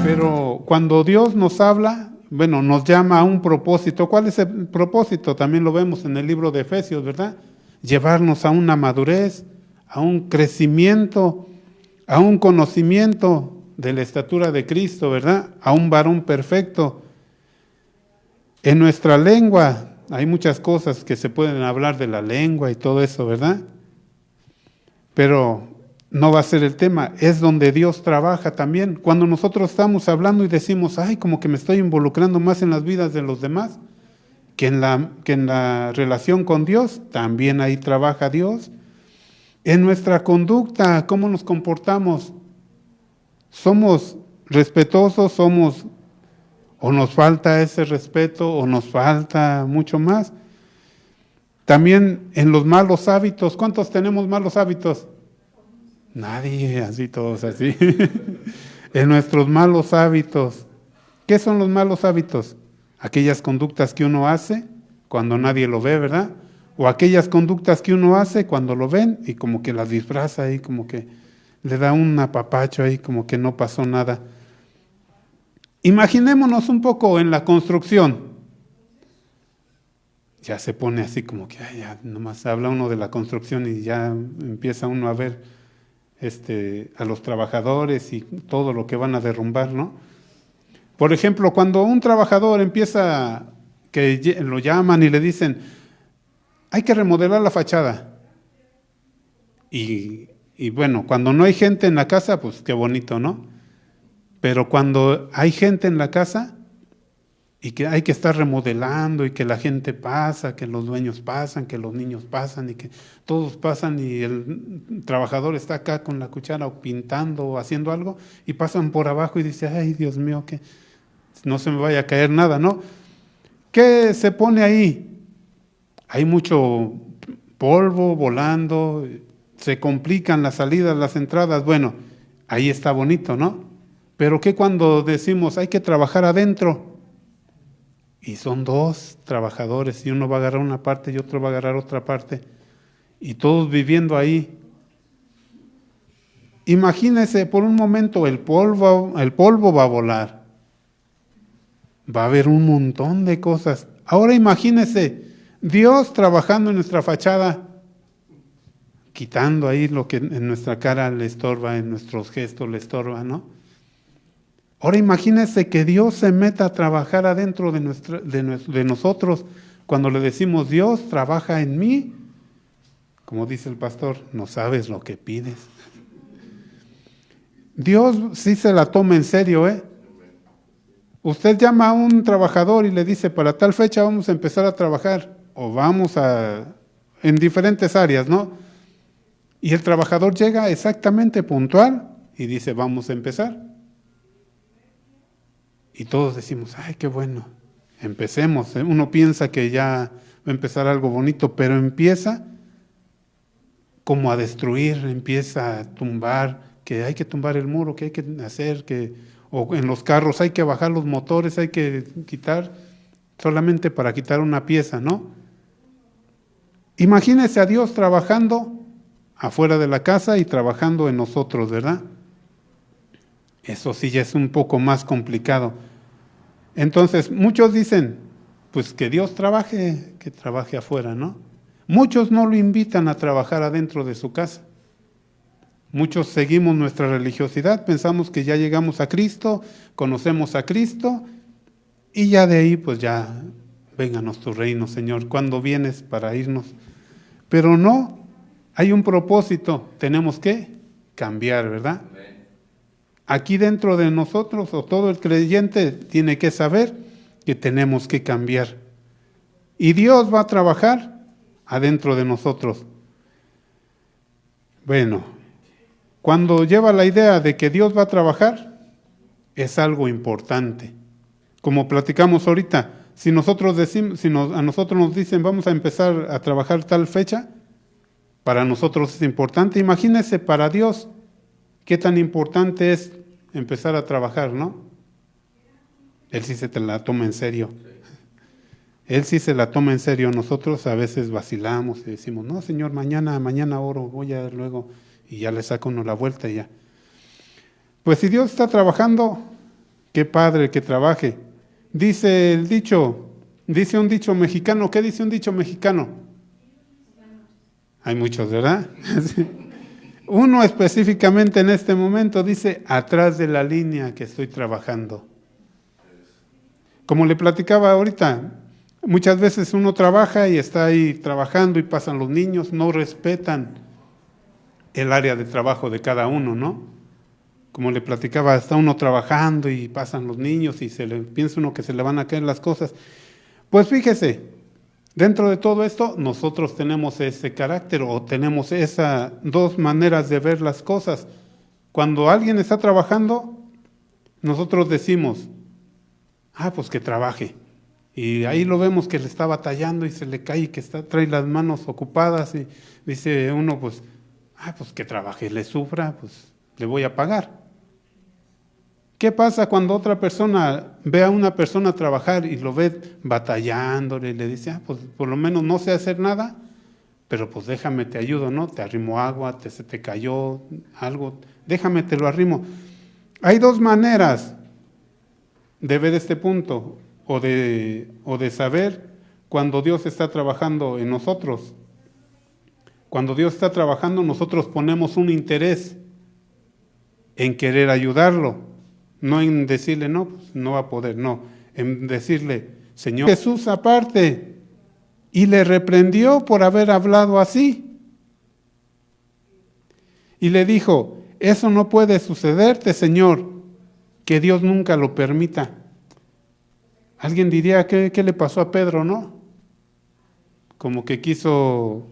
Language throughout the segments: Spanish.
Pero cuando Dios nos habla, bueno, nos llama a un propósito. ¿Cuál es el propósito? También lo vemos en el libro de Efesios, ¿verdad? Llevarnos a una madurez, a un crecimiento, a un conocimiento de la estatura de Cristo, ¿verdad? A un varón perfecto. En nuestra lengua hay muchas cosas que se pueden hablar de la lengua y todo eso, ¿verdad? Pero no va a ser el tema, es donde Dios trabaja también. Cuando nosotros estamos hablando y decimos, ay, como que me estoy involucrando más en las vidas de los demás que en la relación con Dios, también ahí trabaja Dios. En nuestra conducta, ¿cómo nos comportamos? ¿Somos respetuosos? ¿O nos falta ese respeto? ¿O nos falta mucho más? También en los malos hábitos, ¿cuántos tenemos malos hábitos? Nadie, así todos así. En nuestros malos hábitos. ¿Qué son los malos hábitos? Aquellas conductas que uno hace cuando nadie lo ve, ¿verdad? O aquellas conductas que uno hace cuando lo ven y como que las disfraza ahí, como que le da un apapacho ahí, como que no pasó nada. Imaginémonos un poco en la construcción. Ya se pone así como que ay, ya nomás habla uno de la construcción y ya empieza uno a ver a los trabajadores y todo lo que van a derrumbar, ¿no? Por ejemplo, cuando un trabajador empieza, que lo llaman y le dicen, hay que remodelar la fachada. Y bueno, cuando no hay gente en la casa, pues qué bonito, ¿no? Pero cuando hay gente en la casa y que hay que estar remodelando y que la gente pasa, que los dueños pasan, que los niños pasan y que todos pasan y el trabajador está acá con la cuchara o pintando o haciendo algo y pasan por abajo y dice, ay Dios mío, que no se me vaya a caer nada, ¿no? ¿Qué se pone ahí? Hay mucho polvo volando, se complican las salidas, las entradas, bueno, ahí está bonito, ¿no? Pero ¿qué cuando decimos hay que trabajar adentro? Y son dos trabajadores y uno va a agarrar una parte y otro va a agarrar otra parte y todos viviendo ahí. Imagínese por un momento el polvo va a volar. Va a haber un montón de cosas. Ahora imagínese Dios trabajando en nuestra fachada, quitando ahí lo que en nuestra cara le estorba, en nuestros gestos le estorba, ¿no? Ahora imagínese que Dios se meta a trabajar adentro de nosotros. Cuando le decimos, Dios trabaja en mí, como dice el pastor, no sabes lo que pides. Dios sí se la toma en serio, ¿eh? Usted llama a un trabajador y le dice, para tal fecha vamos a empezar a trabajar, o en diferentes áreas, ¿no? Y el trabajador llega exactamente puntual y dice, vamos a empezar. Y todos decimos, ay, qué bueno, empecemos. Uno piensa que ya va a empezar algo bonito, pero empieza como a destruir, empieza a tumbar, que hay que tumbar el muro, que hay que hacer, o en los carros hay que bajar los motores, hay que quitar, solamente para quitar una pieza, ¿no? Imagínese a Dios trabajando afuera de la casa y trabajando en nosotros, ¿verdad? Eso sí ya es un poco más complicado. Entonces, muchos dicen, pues que Dios trabaje, que trabaje afuera, ¿no? Muchos no lo invitan a trabajar adentro de su casa. Muchos seguimos nuestra religiosidad, pensamos que ya llegamos a Cristo, conocemos a Cristo, y ya de ahí, pues ya, vénganos tu reino, Señor, ¿cuándo vienes para irnos? Pero no, hay un propósito, tenemos que cambiar, ¿verdad? Aquí dentro de nosotros, o todo el creyente tiene que saber que tenemos que cambiar. Y Dios va a trabajar adentro de nosotros. Bueno, cuando lleva la idea de que Dios va a trabajar, es algo importante. Como platicamos ahorita, si nosotros decimos, a nosotros nos dicen vamos a empezar a trabajar tal fecha, para nosotros es importante. Imagínese para Dios qué tan importante es empezar a trabajar, ¿no? Él sí se te la toma en serio. Él sí se la toma en serio. Nosotros a veces vacilamos y decimos, no, Señor, mañana oro, voy a luego, y ya le saca uno la vuelta y ya. Pues si Dios está trabajando, Qué padre que trabaje. Dice el dicho, dice un dicho mexicano. ¿Qué dice un dicho mexicano? Hay muchos, ¿verdad? Sí. Uno específicamente en este momento dice, atrás de la línea que estoy trabajando. Como le platicaba ahorita, muchas veces uno trabaja y está ahí trabajando y pasan los niños, no respetan el área de trabajo de cada uno, ¿no? Como le platicaba, está uno trabajando y pasan los niños y piensa uno que se le van a caer las cosas. Pues fíjese, dentro de todo esto, nosotros tenemos ese carácter o tenemos esas dos maneras de ver las cosas. Cuando alguien está trabajando, nosotros decimos, pues que trabaje. Y ahí lo vemos que le está batallando y se le cae y que trae las manos ocupadas y dice uno, pues que trabaje, le sufra, pues le voy a pagar. ¿Qué pasa cuando otra persona ve a una persona trabajar y lo ve batallándole y le dice, pues por lo menos no sé hacer nada, pero pues déjame te ayudo, ¿no? Te arrimo agua, se te cayó algo, déjame te lo arrimo. Hay dos maneras de ver este punto o de saber cuando Dios está trabajando en nosotros. Cuando Dios está trabajando, nosotros ponemos un interés en querer ayudarlo. No en decirle, no, pues no va a poder, no. En decirle, Señor, Jesús aparte, y le reprendió por haber hablado así. Y le dijo, eso no puede sucederte, Señor, que Dios nunca lo permita. Alguien diría, ¿qué le pasó a Pedro, no? Como que quiso...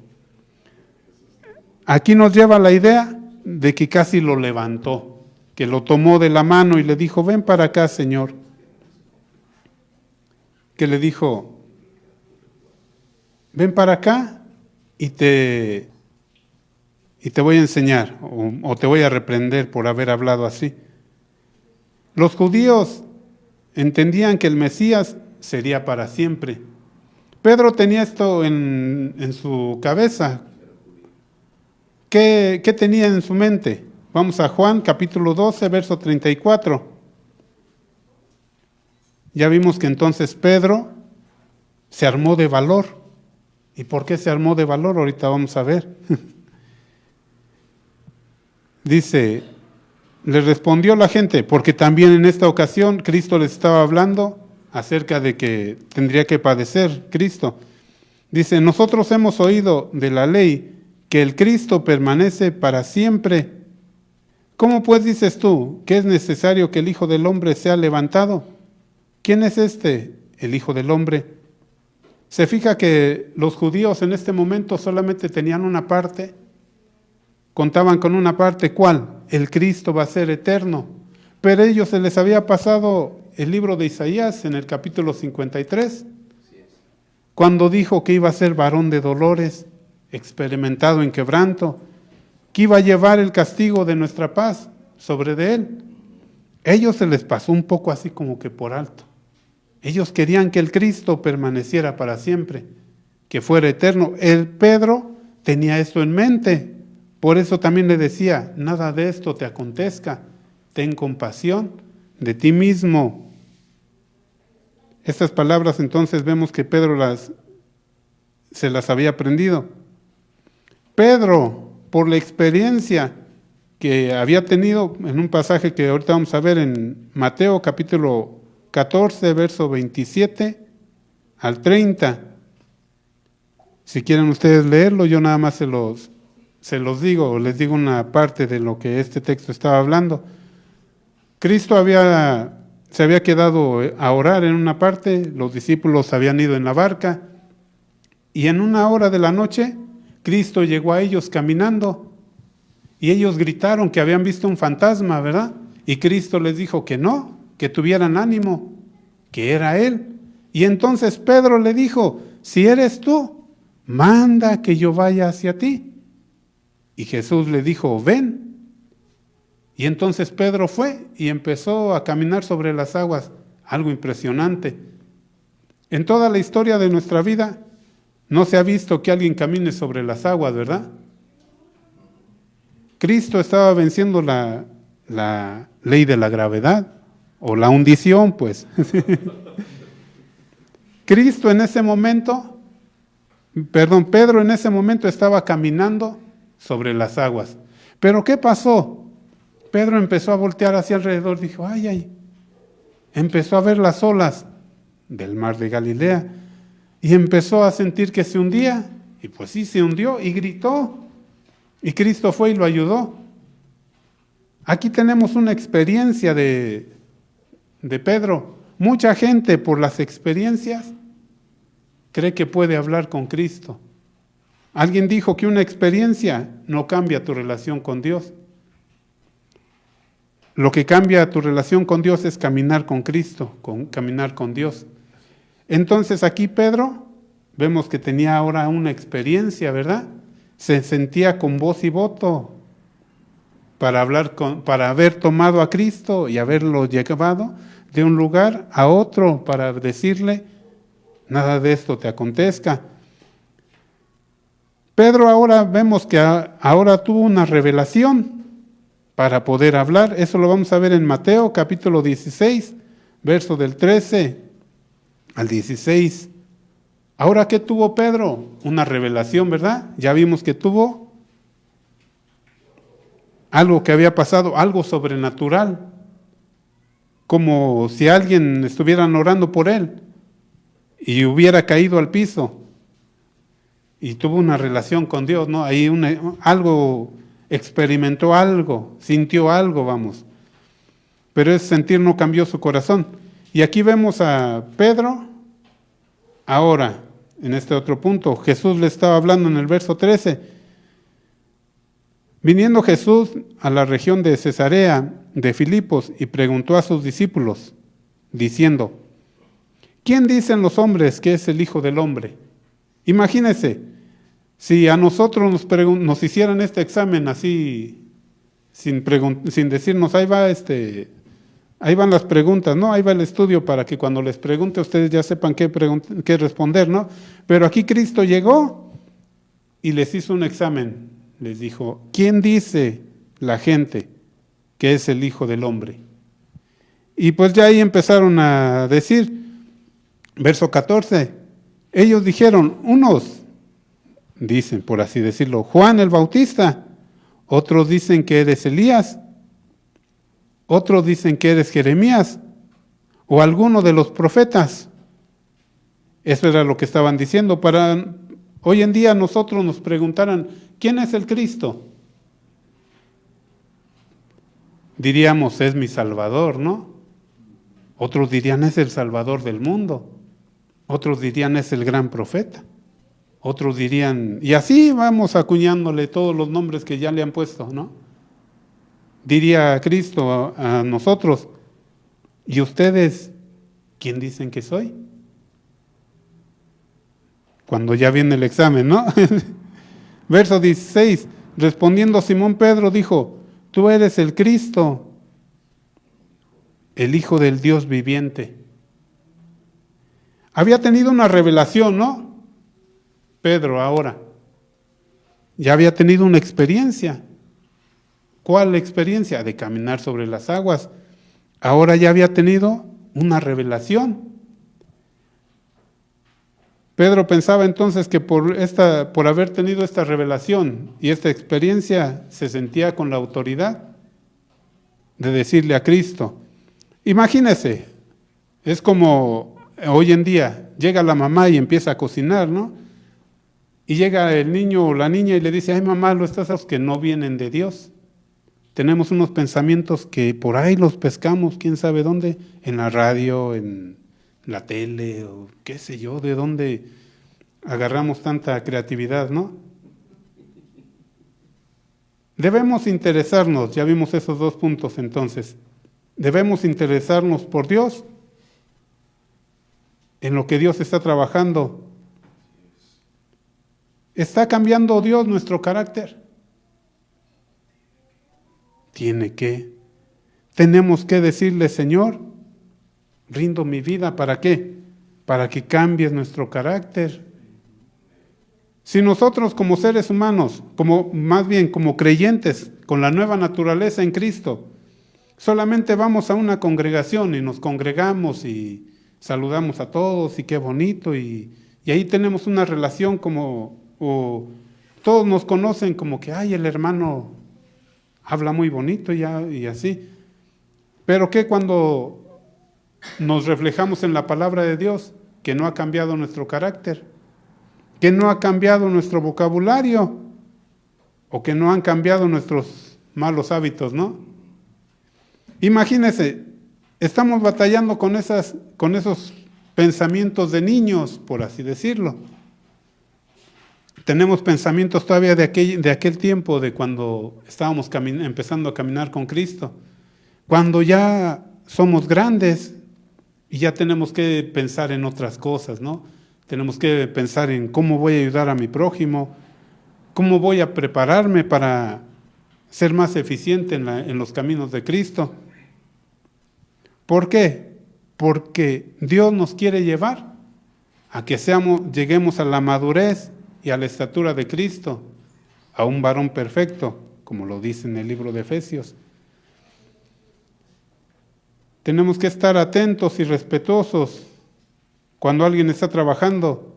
Aquí nos lleva la idea de que casi lo levantó, que lo tomó de la mano y le dijo, ven para acá, Señor. Que le dijo, ven para acá y te voy a enseñar o te voy a reprender por haber hablado así. Los judíos entendían que el Mesías sería para siempre. Pedro tenía esto en su cabeza. ¿Qué tenía en su mente? Vamos a Juan capítulo 12, verso 34. Ya vimos que entonces Pedro se armó de valor. ¿Y por qué se armó de valor? Ahorita vamos a ver. Dice, le respondió la gente, porque también en esta ocasión Cristo les estaba hablando acerca de que tendría que padecer Cristo. Dice, nosotros hemos oído de la ley que el Cristo permanece para siempre. ¿Cómo pues dices tú que es necesario que el Hijo del Hombre sea levantado? ¿Quién es el Hijo del Hombre? Se fija que los judíos en este momento solamente tenían una parte, contaban con una parte, ¿cuál? El Cristo va a ser eterno. Pero a ellos se les había pasado el libro de Isaías en el capítulo 53, cuando dijo que iba a ser varón de dolores, experimentado en quebranto, que iba a llevar el castigo de nuestra paz sobre de él. Ellos se les pasó un poco así como que por alto. Ellos querían que el Cristo permaneciera para siempre, que fuera eterno. El Pedro tenía esto en mente. Por eso también le decía, nada de esto te acontezca. Ten compasión de ti mismo. Estas palabras entonces vemos que Pedro se las había aprendido. Pedro, por la experiencia que había tenido en un pasaje que ahorita vamos a ver en Mateo capítulo 14, verso 27 al 30. Si quieren ustedes leerlo, yo nada más se los digo, o les digo una parte de lo que este texto estaba hablando. Cristo se había quedado a orar en una parte, los discípulos habían ido en la barca, y en una hora de la noche, Cristo llegó a ellos caminando, y ellos gritaron que habían visto un fantasma, ¿verdad? Y Cristo les dijo que no, que tuvieran ánimo, que era Él. Y entonces Pedro le dijo, si eres tú, manda que yo vaya hacia ti. Y Jesús le dijo, ven. Y entonces Pedro fue y empezó a caminar sobre las aguas, algo impresionante. En toda la historia de nuestra vida, no se ha visto que alguien camine sobre las aguas, ¿verdad? Cristo estaba venciendo la ley de la gravedad. o la hundición, pues. Cristo en ese momento, Pedro en ese momento estaba caminando sobre las aguas. Pero ¿qué pasó? Pedro empezó a voltear hacia alrededor, dijo, ay, ay. Empezó a ver las olas del mar de Galilea y empezó a sentir que se hundía. Y pues sí, se hundió y gritó. Y Cristo fue y lo ayudó. Aquí tenemos una experiencia de Pedro. Mucha gente por las experiencias cree que puede hablar con Cristo. Alguien dijo que una experiencia no cambia tu relación con Dios. Lo que cambia tu relación con Dios es caminar con Cristo, caminar con Dios. Entonces aquí Pedro, vemos que tenía ahora una experiencia, ¿verdad? Se sentía con voz y voto para haber tomado a Cristo y haberlo llevado de un lugar a otro para decirle, nada de esto te acontezca. Pedro ahora vemos que ahora tuvo una revelación para poder hablar. Eso lo vamos a ver en Mateo capítulo 16, verso del 13 al 16. Ahora, ¿qué tuvo Pedro? Una revelación, ¿verdad? Ya vimos que tuvo algo que había pasado, algo sobrenatural, como si alguien estuviera orando por él y hubiera caído al piso y tuvo una relación con Dios, ¿no? Ahí algo, experimentó algo, sintió algo, vamos. Pero ese sentir no cambió su corazón. Y aquí vemos a Pedro, ahora, en este otro punto, Jesús le estaba hablando en el verso 13. Viniendo Jesús a la región de Cesarea de Filipos y preguntó a sus discípulos, diciendo, ¿quién dicen los hombres que es el Hijo del Hombre? Imagínense, si a nosotros nos hicieran este examen así, sin decirnos, ahí van las preguntas, ¿no? Ahí va el estudio para que cuando les pregunte ustedes ya sepan qué responder, ¿no? Pero aquí Cristo llegó y les hizo un examen. Les dijo, ¿quién dice la gente que es el Hijo del Hombre? Y pues ya ahí empezaron a decir, verso 14, ellos dijeron, unos dicen, por así decirlo, Juan el Bautista, otros dicen que eres Elías, otros dicen que eres Jeremías o alguno de los profetas. Eso era lo que estaban diciendo. Para hoy en día nosotros nos preguntaran, ¿quién es el Cristo? Diríamos, es mi Salvador, ¿no? Otros dirían, es el Salvador del mundo. Otros dirían, es el gran profeta. Otros dirían, y así vamos acuñándole todos los nombres que ya le han puesto, ¿no? Diría Cristo a nosotros, ¿y ustedes quién dicen que soy? Cuando ya viene el examen, ¿no? Verso 16, respondiendo Simón Pedro dijo, tú eres el Cristo, el Hijo del Dios viviente. Había tenido una revelación, ¿no? Pedro ahora. Ya había tenido una experiencia. ¿Cuál experiencia? De caminar sobre las aguas. Ahora ya había tenido una revelación. Pedro pensaba entonces que por haber tenido esta revelación y esta experiencia, se sentía con la autoridad de decirle a Cristo. Imagínese, es como hoy en día, llega la mamá y empieza a cocinar, ¿no? Y llega el niño o la niña y le dice, ay mamá, lo estás que no vienen de Dios. Tenemos unos pensamientos que por ahí los pescamos, quién sabe dónde, en la radio, en la tele, o qué sé yo, de dónde agarramos tanta creatividad, ¿no? Debemos interesarnos, ya vimos esos dos puntos entonces. Debemos interesarnos por Dios, en lo que Dios está trabajando. ¿Está cambiando Dios nuestro carácter? Tiene que. Tenemos que decirle, Señor, rindo mi vida, ¿para qué? Para que cambies nuestro carácter. Si nosotros como seres humanos, más bien como creyentes, con la nueva naturaleza en Cristo, Solamente vamos a una congregación y nos congregamos y saludamos a todos y qué bonito y ahí tenemos una relación como, o todos nos conocen como que, ay, el hermano habla muy bonito y así. Pero ¿qué cuando nos reflejamos en la palabra de Dios? Que no ha cambiado nuestro carácter, que no ha cambiado nuestro vocabulario o que no han cambiado nuestros malos hábitos, ¿no? Imagínense, estamos batallando con esos pensamientos de niños, por así decirlo. Tenemos pensamientos todavía de aquel tiempo, de cuando estábamos empezando a caminar con Cristo. Cuando ya somos grandes y ya tenemos que pensar en otras cosas, ¿no? Tenemos que pensar en cómo voy a ayudar a mi prójimo, cómo voy a prepararme para ser más eficiente en los caminos de Cristo. ¿Por qué? Porque Dios nos quiere llevar a que lleguemos a la madurez y a la estatura de Cristo, a un varón perfecto, como lo dice en el libro de Efesios. Tenemos que estar atentos y respetuosos cuando alguien está trabajando.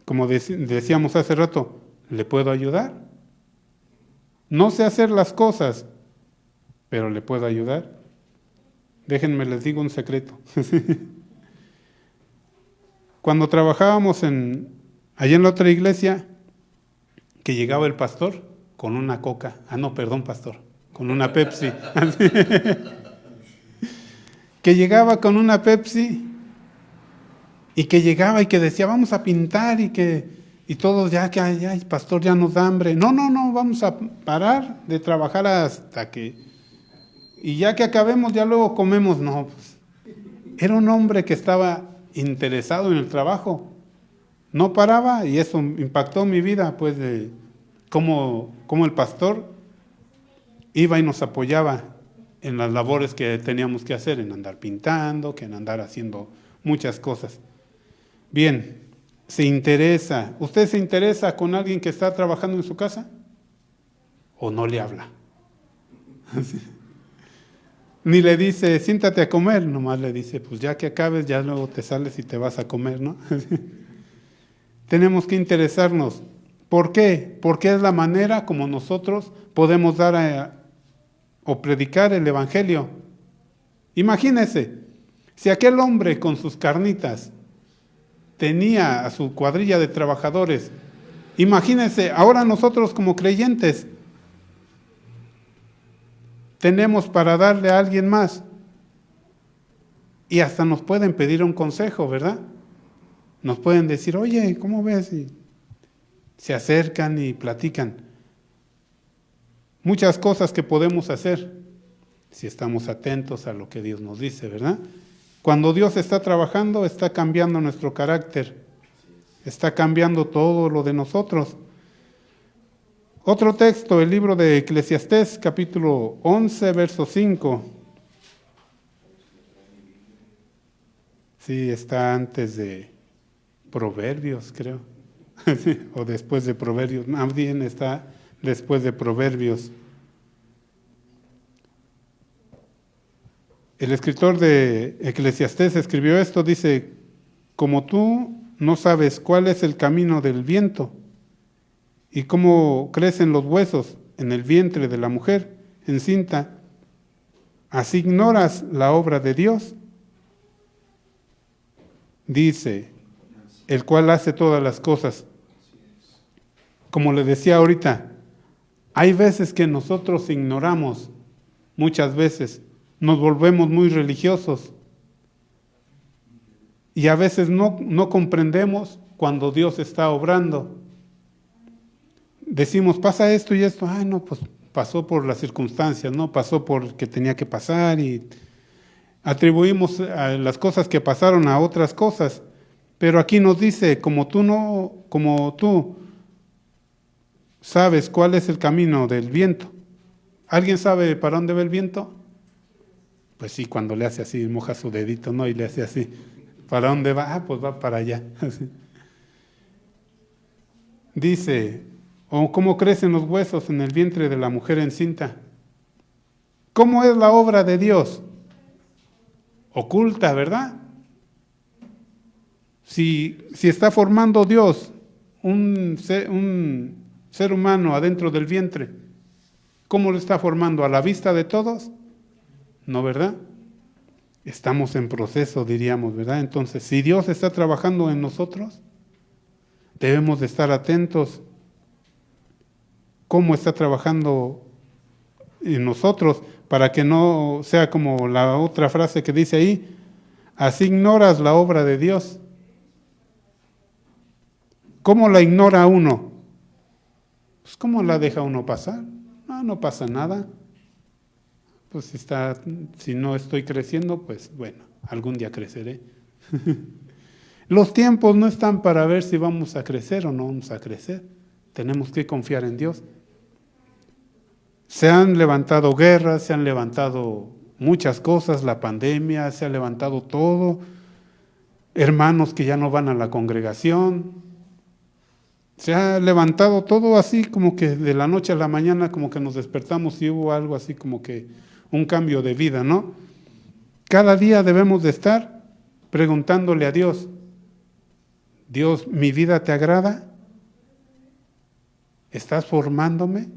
Como decíamos hace rato, ¿le puedo ayudar? No sé hacer las cosas, pero ¿le puedo ayudar? Déjenme les digo un secreto. Cuando trabajábamos allá en la otra iglesia, que llegaba el pastor con una coca. Pastor, con una Pepsi. Que llegaba con una Pepsi y que llegaba y que decía, vamos a pintar y todos ya que, ay, pastor, ya nos da hambre. No, vamos a parar de trabajar hasta que... Y ya que acabemos, ya luego comemos. No, pues, era un hombre que estaba interesado en el trabajo. No paraba y eso impactó mi vida, pues, de cómo el pastor iba y nos apoyaba en las labores que teníamos que hacer, en andar pintando, que en andar haciendo muchas cosas. Bien, ¿usted se interesa con alguien que está trabajando en su casa? ¿O no le habla? Ni le dice, siéntate a comer, nomás le dice, pues ya que acabes, ya luego te sales y te vas a comer, ¿no? Tenemos que interesarnos. ¿Por qué? Porque es la manera como nosotros podemos dar o predicar el Evangelio. Imagínese, si aquel hombre con sus carnitas tenía a su cuadrilla de trabajadores, imagínese, ahora nosotros como creyentes tenemos para darle a alguien más y hasta nos pueden pedir un consejo, ¿verdad? Nos pueden decir, oye, ¿cómo ves? Y se acercan y platican. Muchas cosas que podemos hacer si estamos atentos a lo que Dios nos dice, ¿verdad? Cuando Dios está trabajando, está cambiando nuestro carácter, está cambiando todo lo de nosotros. Otro texto, el libro de Eclesiastés, capítulo 11, verso 5. Sí, está antes de Proverbios, creo. O después de Proverbios. Más bien está después de Proverbios. El escritor de Eclesiastés escribió esto, dice, como tú no sabes cuál es el camino del viento y cómo crecen los huesos en el vientre de la mujer encinta, así ignoras la obra de Dios, dice, el cual hace todas las cosas. Como le decía ahorita, hay veces que nosotros ignoramos, muchas veces, nos volvemos muy religiosos y a veces no comprendemos cuando Dios está obrando. Decimos, pasa esto y esto, no, pues pasó por las circunstancias, no pasó porque tenía que pasar y atribuimos a las cosas que pasaron a otras cosas, pero aquí nos dice, como tú sabes cuál es el camino del viento. ¿Alguien sabe para dónde va el viento? Pues sí, cuando le hace así, moja su dedito, ¿no? Y le hace así. ¿Para dónde va? Pues va para allá. Dice, o cómo crecen los huesos en el vientre de la mujer encinta. ¿Cómo es la obra de Dios? Oculta, ¿verdad? Si está formando Dios un ser humano adentro del vientre, ¿cómo lo está formando? ¿A la vista de todos? No, ¿verdad? Estamos en proceso, diríamos, ¿verdad? Entonces, si Dios está trabajando en nosotros, debemos de estar atentos cómo está trabajando en nosotros, para que no sea como la otra frase que dice ahí, así ignoras la obra de Dios. ¿Cómo la ignora uno? Pues ¿cómo la deja uno pasar? No pasa nada. Pues si no estoy creciendo, pues bueno, algún día creceré. Los tiempos no están para ver si vamos a crecer o no vamos a crecer. Tenemos que confiar en Dios. Se han levantado guerras, se han levantado muchas cosas, la pandemia, se ha levantado todo. Hermanos que ya no van a la congregación. Se ha levantado todo así como que de la noche a la mañana, como que nos despertamos y hubo algo así como que un cambio de vida, ¿no? Cada día debemos de estar preguntándole a Dios, Dios, ¿mi vida te agrada? ¿Estás formándome?